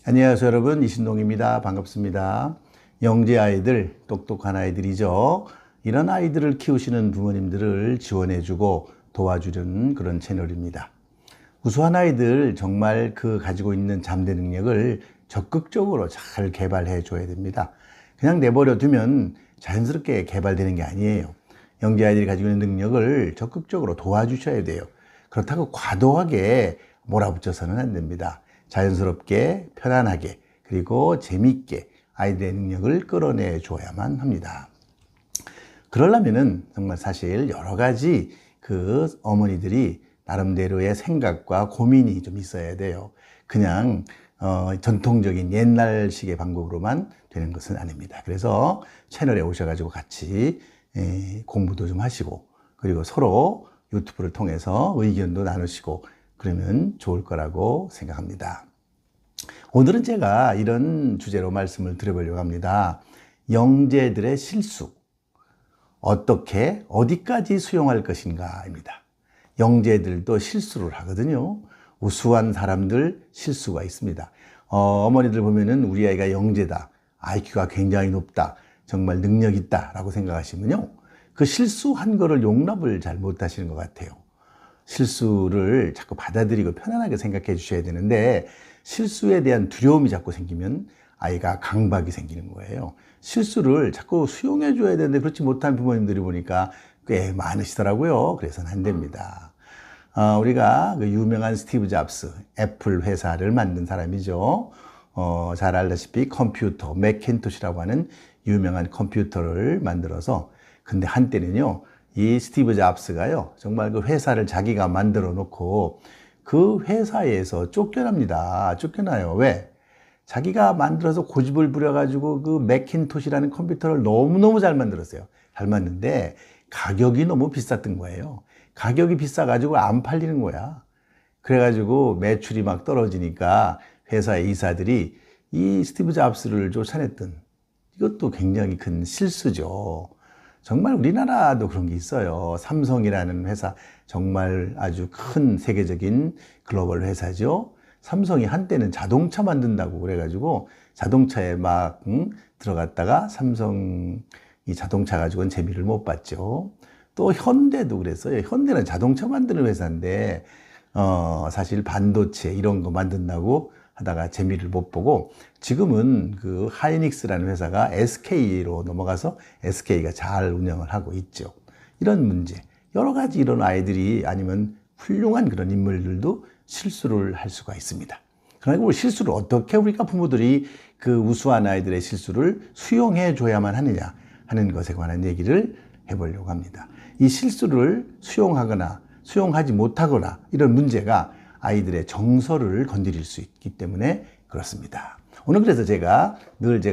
안녕하세요 여러분, 이신동입니다. 반갑습니다. 영재 아이들, 똑똑한 아이들이죠. 이런 아이들을 키우시는 부모님들을 지원해주고 도와주는 그런 채널입니다. 우수한 아이들 정말 그 가지고 있는 잠재 능력을 적극적으로 잘 개발해 줘야 됩니다. 그냥 내버려 두면 자연스럽게 개발되는 게 아니에요. 영재 아이들이 가지고 있는 능력을 적극적으로 도와주셔야 돼요. 그렇다고 과도하게 몰아붙여서는 안 됩니다. 자연스럽게, 편안하게, 그리고 재미있게 아이들의 능력을 끌어내 줘야만 합니다. 그러려면은 정말 사실 여러 가지 그 어머니들이 나름대로의 생각과 고민이 좀 있어야 돼요. 그냥 전통적인 옛날식의 방법으로만 되는 것은 아닙니다. 그래서 채널에 오셔가지고 같이 공부도 좀 하시고, 그리고 서로 유튜브를 통해서 의견도 나누시고 그러면 좋을 거라고 생각합니다. 오늘은 제가 이런 주제로 말씀을 드려보려고 합니다. 영재들의 실수. 어떻게, 어디까지 수용할 것인가입니다. 영재들도 실수를 하거든요. 우수한 사람들 실수가 있습니다. 어머니들 보면은 우리 아이가 영재다, IQ가 굉장히 높다, 정말 능력 있다 라고 생각하시면요, 그 실수한 거를 용납을 잘 못하시는 것 같아요. 실수를 자꾸 받아들이고 편안하게 생각해 주셔야 되는데, 실수에 대한 두려움이 자꾸 생기면 아이가 강박이 생기는 거예요. 실수를 자꾸 수용해 줘야 되는데 그렇지 못한 부모님들이 보니까 꽤 많으시더라고요. 그래서는 안 됩니다. 우리가 그 유명한 스티브 잡스, 애플 회사를 만든 사람이죠. 잘 알다시피 컴퓨터, 맥킨토시라고 하는 유명한 컴퓨터를 만들어서, 근데 한때는요, 이 스티브 잡스가요, 정말 그 회사를 자기가 만들어 놓고 그 회사에서 쫓겨납니다. 쫓겨나요. 왜? 자기가 만들어서 고집을 부려가지고 그 맥킨토시라는 컴퓨터를 너무너무 잘 만들었어요. 잘 만드는데 가격이 너무 비쌌던 거예요. 가격이 비싸가지고 안 팔리는 거야. 그래가지고 매출이 막 떨어지니까 회사의 이사들이 이 스티브 잡스를 쫓아냈던, 이것도 굉장히 큰 실수죠. 정말 우리나라도 그런 게 있어요. 삼성이라는 회사, 정말 아주 큰 세계적인 글로벌 회사죠. 삼성이 한때는 자동차 만든다고 그래가지고 자동차에 막 들어갔다가 삼성이 자동차 가지고는 재미를 못 봤죠. 또 현대도 그랬어요. 현대는 자동차 만드는 회사인데 사실 반도체 이런 거 만든다고 하다가 재미를 못 보고, 지금은 그 하이닉스라는 회사가 SK로 넘어가서 SK가 잘 운영을 하고 있죠. 이런 문제, 여러 가지 이런 아이들이, 아니면 훌륭한 그런 인물들도 실수를 할 수가 있습니다. 그러니까 실수를 어떻게 우리가 부모들이 그 우수한 아이들의 실수를 수용해 줘야만 하느냐 하는 것에 관한 얘기를 해보려고 합니다. 이 실수를 수용하거나 수용하지 못하거나 이런 문제가 아이들의 정서를 건드릴 수 있기 때문에 그렇습니다. 오늘 그래서 제가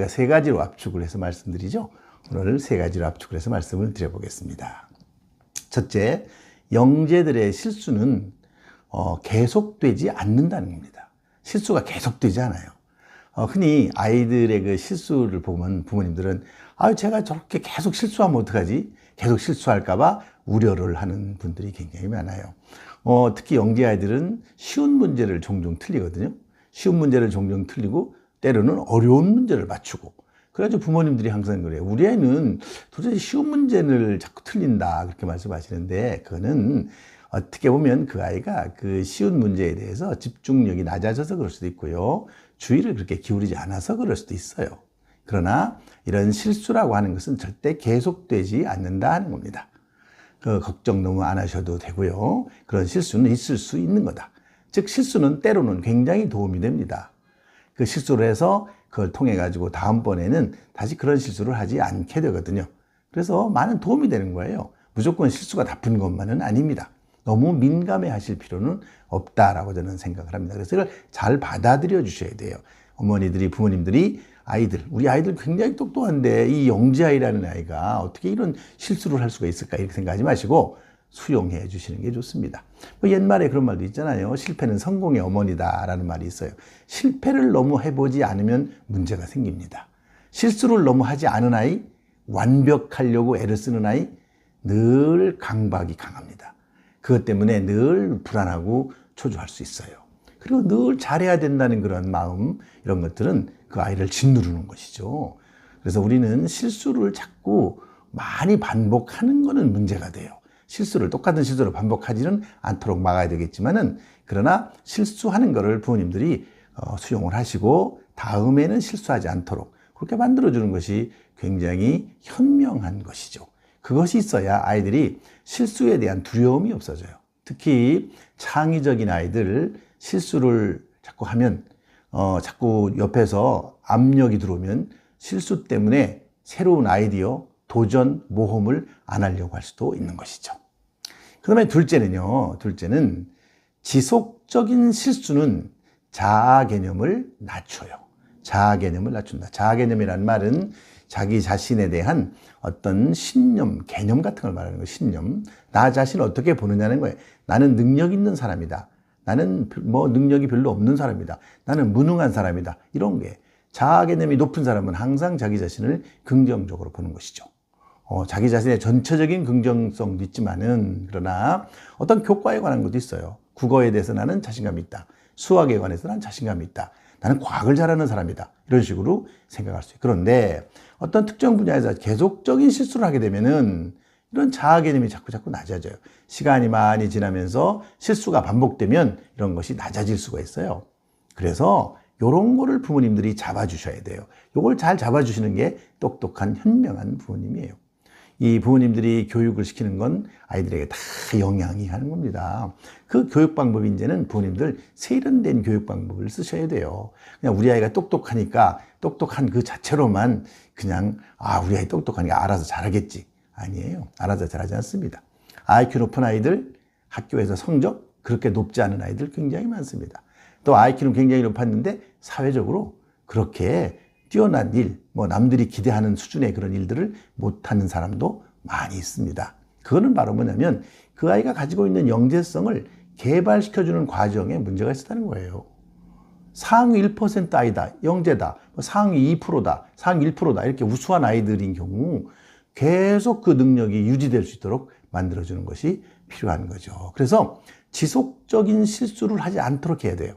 세 가지로 압축을 해서 말씀드리죠. 오늘 세 가지로 압축을 해서 말씀을 드려보겠습니다. 첫째, 영재들의 실수는 계속되지 않는다는 겁니다. 실수가 계속되지 않아요. 흔히 아이들의 그 실수를 보면 부모님들은 제가 저렇게 계속 실수하면 어떡하지? 계속 실수할까봐 우려를 하는 분들이 굉장히 많아요. 특히 영재 아이들은 쉬운 문제를 종종 틀리거든요. 쉬운 문제를 종종 틀리고 때로는 어려운 문제를 맞추고, 그래가지고 부모님들이 항상 그래요. 우리 아이는 도대체 쉬운 문제를 자꾸 틀린다, 그렇게 말씀하시는데, 그거는 어떻게 보면 그 아이가 그 쉬운 문제에 대해서 집중력이 낮아져서 그럴 수도 있고요, 주의를 그렇게 기울이지 않아서 그럴 수도 있어요. 그러나 이런 실수라고 하는 것은 절대 계속되지 않는다 하는 겁니다. 걱정 너무 안 하셔도 되고요. 그런 실수는 있을 수 있는 거다. 즉, 실수는 때로는 굉장히 도움이 됩니다. 그 실수를 해서 그걸 통해 가지고 다음번에는 다시 그런 실수를 하지 않게 되거든요. 그래서 많은 도움이 되는 거예요. 무조건 실수가 나쁜 것만은 아닙니다. 너무 민감해 하실 필요는 없다라고 저는 생각을 합니다. 그래서 이걸 잘 받아들여 주셔야 돼요. 어머니들이, 부모님들이 우리 아이들 굉장히 똑똑한데 이 영재아이라는 아이가 어떻게 이런 실수를 할 수가 있을까, 이렇게 생각하지 마시고 수용해 주시는 게 좋습니다. 옛말에 그런 말도 있잖아요. 실패는 성공의 어머니다라는 말이 있어요. 실패를 너무 해보지 않으면 문제가 생깁니다. 실수를 너무 하지 않은 아이, 완벽하려고 애를 쓰는 아이, 늘 강박이 강합니다. 그것 때문에 늘 불안하고 초조할 수 있어요. 그리고 늘 잘해야 된다는 그런 마음, 이런 것들은 그 아이를 짓누르는 것이죠. 그래서 우리는 실수를 자꾸 많이 반복하는 거는 문제가 돼요. 똑같은 실수를 반복하지는 않도록 막아야 되겠지만은, 그러나 실수하는 거를 부모님들이 수용을 하시고 다음에는 실수하지 않도록 그렇게 만들어주는 것이 굉장히 현명한 것이죠. 그것이 있어야 아이들이 실수에 대한 두려움이 없어져요. 특히 창의적인 아이들, 실수를 자꾸 하면 자꾸 옆에서 압력이 들어오면 실수 때문에 새로운 아이디어, 도전, 모험을 안 하려고 할 수도 있는 것이죠. 그 다음에 둘째는 지속적인 실수는 자아 개념을 낮춰요. 자아 개념을 낮춘다. 자아 개념이란 말은 자기 자신에 대한 어떤 신념, 개념 같은 걸 말하는 거예요. 신념. 나 자신을 어떻게 보느냐는 거예요. 나는 능력 있는 사람이다. 나는 능력이 별로 없는 사람이다. 나는 무능한 사람이다. 이런 게. 자아 개념이 높은 사람은 항상 자기 자신을 긍정적으로 보는 것이죠. 자기 자신의 전체적인 긍정성도 있지만은, 그러나 어떤 교과에 관한 것도 있어요. 국어에 대해서 나는 자신감이 있다. 수학에 관해서 나는 자신감이 있다. 나는 과학을 잘하는 사람이다. 이런 식으로 생각할 수 있어요. 그런데 어떤 특정 분야에서 계속적인 실수를 하게 되면은 이런 자아 개념이 자꾸 낮아져요. 시간이 많이 지나면서 실수가 반복되면 이런 것이 낮아질 수가 있어요. 그래서 이런 거를 부모님들이 잡아주셔야 돼요. 이걸 잘 잡아주시는 게 똑똑한 현명한 부모님이에요. 이 부모님들이 교육을 시키는 건 아이들에게 다 영향이 가는 겁니다. 그 교육 방법이 이제는 부모님들 세련된 교육 방법을 쓰셔야 돼요. 그냥 우리 아이가 똑똑하니까 똑똑한 그 자체로만 그냥 우리 아이 똑똑하니까 알아서 잘하겠지. 아니에요. 알아서 잘하지 않습니다. IQ 높은 아이들, 학교에서 성적 그렇게 높지 않은 아이들 굉장히 많습니다. 또 IQ는 굉장히 높았는데 사회적으로 그렇게 뛰어난 일, 남들이 기대하는 수준의 그런 일들을 못하는 사람도 많이 있습니다. 그거는 바로 뭐냐면 그 아이가 가지고 있는 영재성을 개발시켜주는 과정에 문제가 있었다는 거예요. 상위 1% 아이다, 영재다, 상위 2%다, 상위 1%다 이렇게 우수한 아이들인 경우 계속 그 능력이 유지될 수 있도록 만들어주는 것이 필요한 거죠. 그래서 지속적인 실수를 하지 않도록 해야 돼요.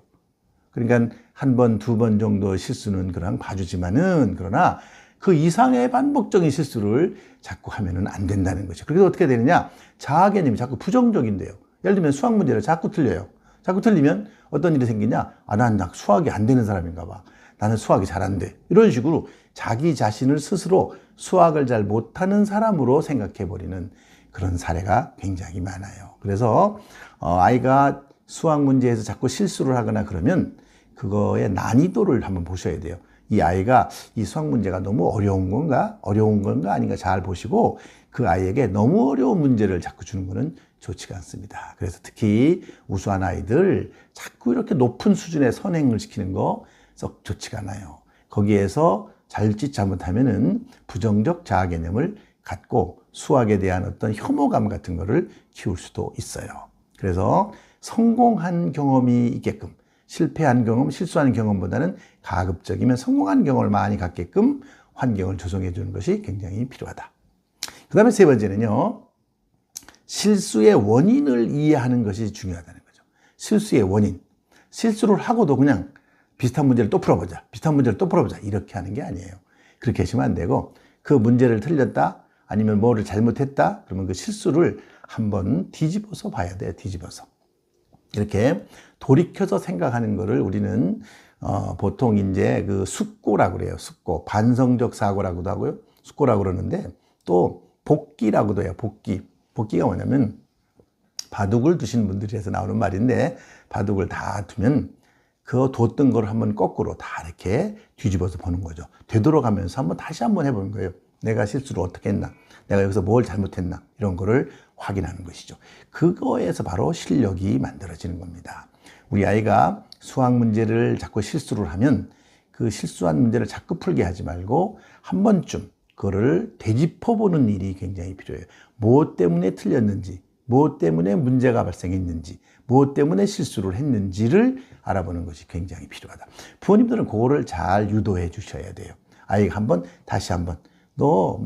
그러니까 한 번, 두 번 정도 실수는 그냥 봐주지만은, 그러나 그 이상의 반복적인 실수를 자꾸 하면은 안 된다는 거죠. 그래서 어떻게 되느냐? 자아 개념이 자꾸 부정적인데요. 예를 들면 수학 문제를 자꾸 틀려요. 자꾸 틀리면 어떤 일이 생기냐? 난 수학이 안 되는 사람인가 봐. 나는 수학이 잘 안 돼. 이런 식으로 자기 자신을 스스로 수학을 잘 못하는 사람으로 생각해버리는 그런 사례가 굉장히 많아요. 그래서 아이가 수학 문제에서 자꾸 실수를 하거나 그러면 그거의 난이도를 한번 보셔야 돼요. 이 아이가 이 수학 문제가 너무 어려운 건가 아닌가 잘 보시고 그 아이에게 너무 어려운 문제를 자꾸 주는 것은 좋지가 않습니다. 그래서 특히 우수한 아이들 자꾸 이렇게 높은 수준의 선행을 시키는 거 썩 좋지가 않아요. 거기에서 자칫 잘못하면은 부정적 자아 개념을 갖고 수학에 대한 어떤 혐오감 같은 거를 키울 수도 있어요. 그래서 성공한 경험이 있게끔, 실패한 경험, 실수한 경험보다는 가급적이면 성공한 경험을 많이 갖게끔 환경을 조성해 주는 것이 굉장히 필요하다. 그 다음에 세 번째는요, 실수의 원인을 이해하는 것이 중요하다는 거죠. 실수의 원인. 실수를 하고도 그냥 비슷한 문제를 또 풀어보자. 이렇게 하는 게 아니에요. 그렇게 하시면 안 되고, 그 문제를 틀렸다, 아니면 뭐를 잘못했다, 그러면 그 실수를 한번 뒤집어서 봐야 돼요. 뒤집어서. 이렇게 돌이켜서 생각하는 거를 우리는 보통 이제 그 숙고라고 그래요. 숙고. 반성적 사고라고도 하고요. 숙고라고 그러는데, 또 복기라고도 해요. 복기. 복기가 뭐냐면 바둑을 두신 분들이 해서 나오는 말인데, 바둑을 다 두면 그 뒀던 걸 한번 거꾸로 다 이렇게 뒤집어서 보는 거죠. 되돌아가면서 다시 한번 해보는 거예요. 내가 실수를 어떻게 했나? 내가 여기서 뭘 잘못했나? 이런 거를 확인하는 것이죠. 그거에서 바로 실력이 만들어지는 겁니다. 우리 아이가 수학 문제를 자꾸 실수를 하면 그 실수한 문제를 자꾸 풀게 하지 말고 한 번쯤 그거를 되짚어보는 일이 굉장히 필요해요. 무엇 때문에 틀렸는지, 무엇 때문에 문제가 발생했는지, 무엇 때문에 실수를 했는지를 알아보는 것이 굉장히 필요하다. 부모님들은 그거를 잘 유도해 주셔야 돼요. 아이가 다시 한번, 너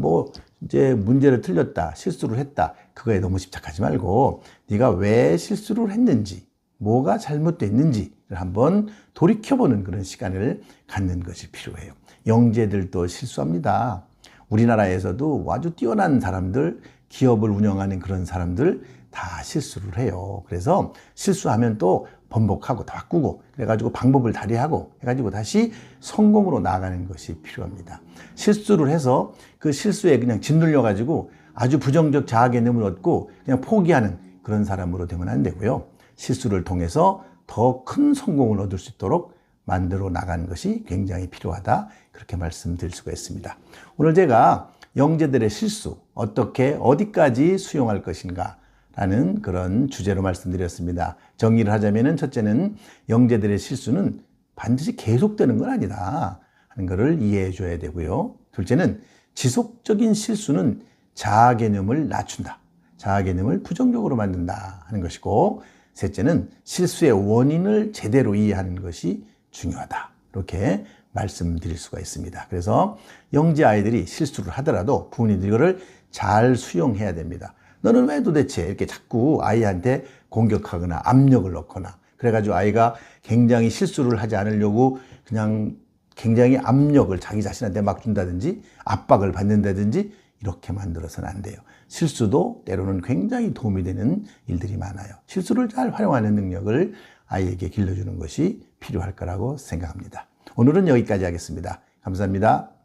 이제 문제를 틀렸다, 실수를 했다, 그거에 너무 집착하지 말고 네가 왜 실수를 했는지, 뭐가 잘못됐는지를 한번 돌이켜보는 그런 시간을 갖는 것이 필요해요. 영재들도 실수합니다. 우리나라에서도 아주 뛰어난 사람들, 기업을 운영하는 그런 사람들 다 실수를 해요. 그래서 실수하면 또 번복하고 바꾸고 그래가지고 방법을 다리하고 해가지고 다시 성공으로 나아가는 것이 필요합니다. 실수를 해서 그 실수에 그냥 짓눌려가지고 아주 부정적 자아 개념을 얻고 그냥 포기하는 그런 사람으로 되면 안 되고요. 실수를 통해서 더 큰 성공을 얻을 수 있도록 만들어 나가는 것이 굉장히 필요하다. 그렇게 말씀드릴 수가 있습니다. 오늘 제가 영재들의 실수, 어떻게, 어디까지 수용할 것인가 라는 그런 주제로 말씀드렸습니다. 정리를 하자면은 첫째는 영재들의 실수는 반드시 계속되는 건 아니다 하는 것을 이해해 줘야 되고요. 둘째는 지속적인 실수는 자아 개념을 낮춘다. 자아 개념을 부정적으로 만든다 하는 것이고, 셋째는 실수의 원인을 제대로 이해하는 것이 중요하다. 이렇게 말씀드릴 수가 있습니다. 그래서 영재 아이들이 실수를 하더라도 부모님들이 이거를 잘 수용해야 됩니다. 너는 왜 도대체 이렇게 자꾸 아이한테 공격하거나 압력을 넣거나 그래가지고 아이가 굉장히 실수를 하지 않으려고 그냥 굉장히 압력을 자기 자신한테 막 준다든지 압박을 받는다든지 이렇게 만들어서는 안 돼요. 실수도 때로는 굉장히 도움이 되는 일들이 많아요. 실수를 잘 활용하는 능력을 아이에게 길러주는 것이 필요할 거라고 생각합니다. 오늘은 여기까지 하겠습니다. 감사합니다.